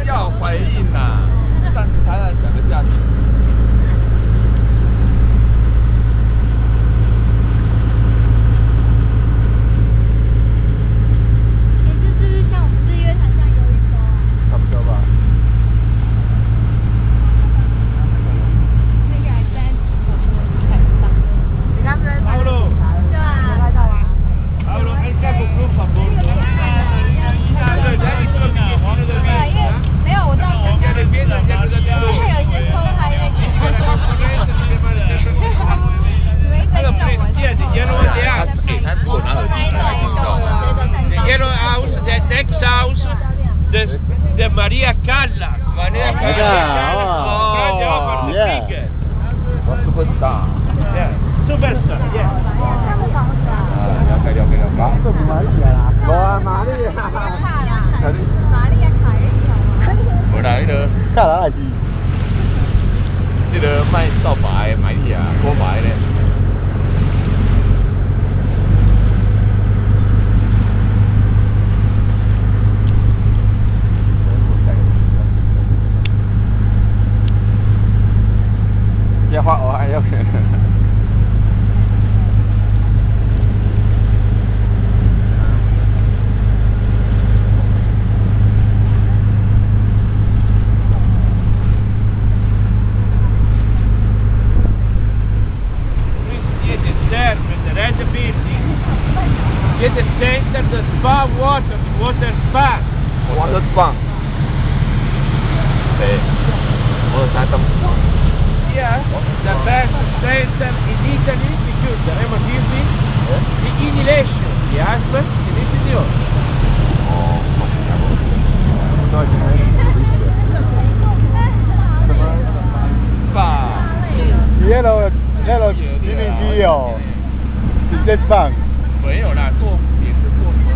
要回应呐，上次才来讲个价钱。De Maria Callas. Maria Callas. Yeah. Superstar. Yeah. Superstar. Yeah. 了解。这不玛利亚啦，我玛利亚。玛利亚凯。无啦，迄个。卡拉来是。迄个卖扫把的玛利亚，锅巴的。要画我还要看。Get the center, the spa water spa. Water spa. Okay. Water spa. Yeah, the best center in Italy because the hemoglobin, the inhalation, the asthma, and the infusion. Spa. Yellow 黎明区有，直接放。没有啦，做也是做什么？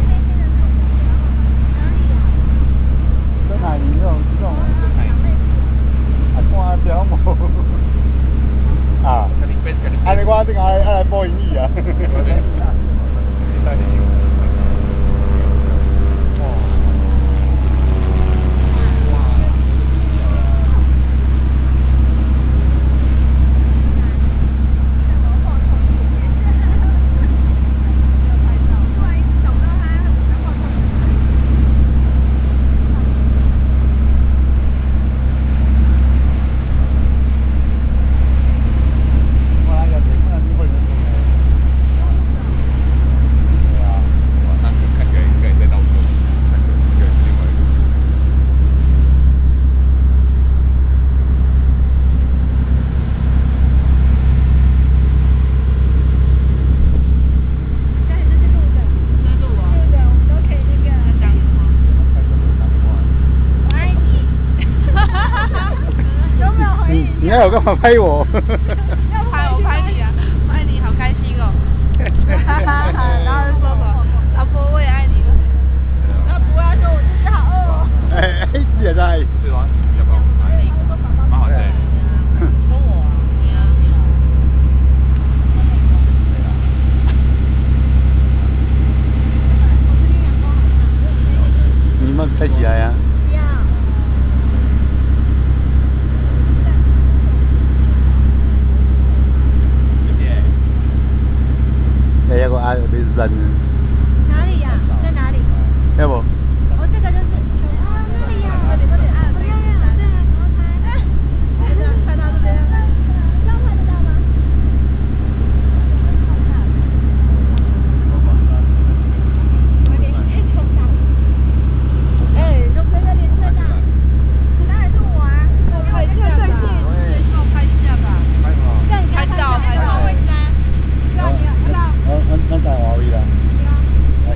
深海鱼这种深海鱼，啊，看条毛。啊，安尼我正爱来播英语啊。你还有干嘛拍我？要拍我拍你啊，拍你好开心哦。然后就说什么，老婆我也爱你了。然后不要说我就是好饿哦。哎，也在。是吗？要不要？蛮好的。跟我啊。你们开起来呀？还有个阿尔卑斯山呢。哪里呀？在哪里？要不？哦，这个就是啊，那里呀，这里阿尔卑斯山，对，然后拍到这边，这样拍得到吗？哎，都可以有点车的，当然是我啊，我拍一下吧，我拍一下吧，拍照，拍照会删。咱在华为啦。来，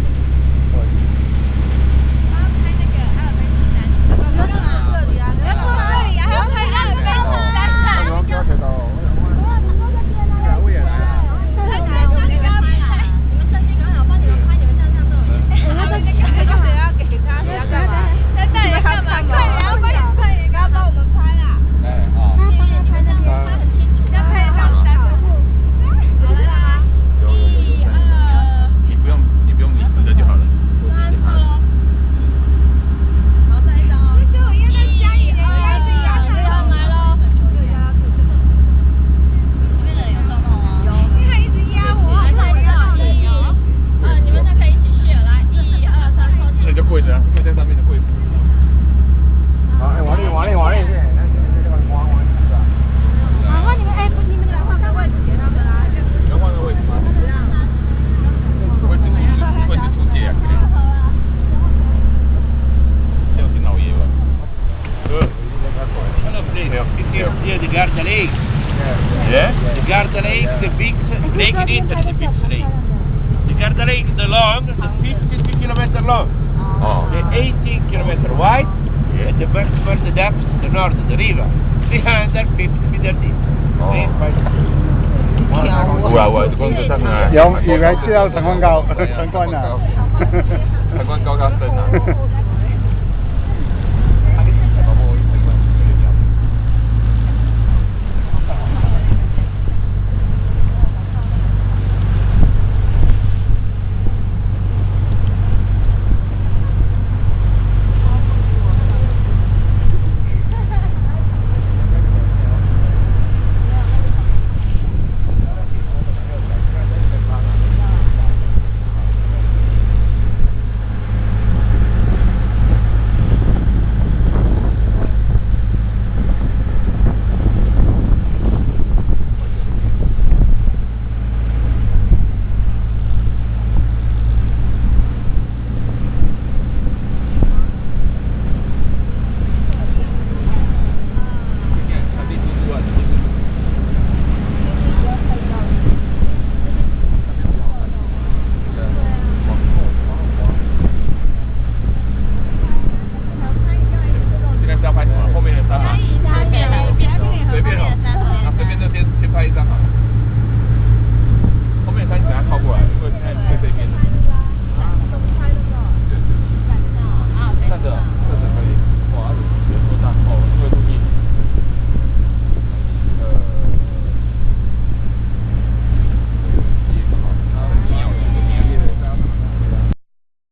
long. Oh. The 18 kilometer wide, and the maximum depth to the north of the river, 350 meter deep. Oh. 350. 有，而家知道陳君教參觀啊，陳君高加深啊。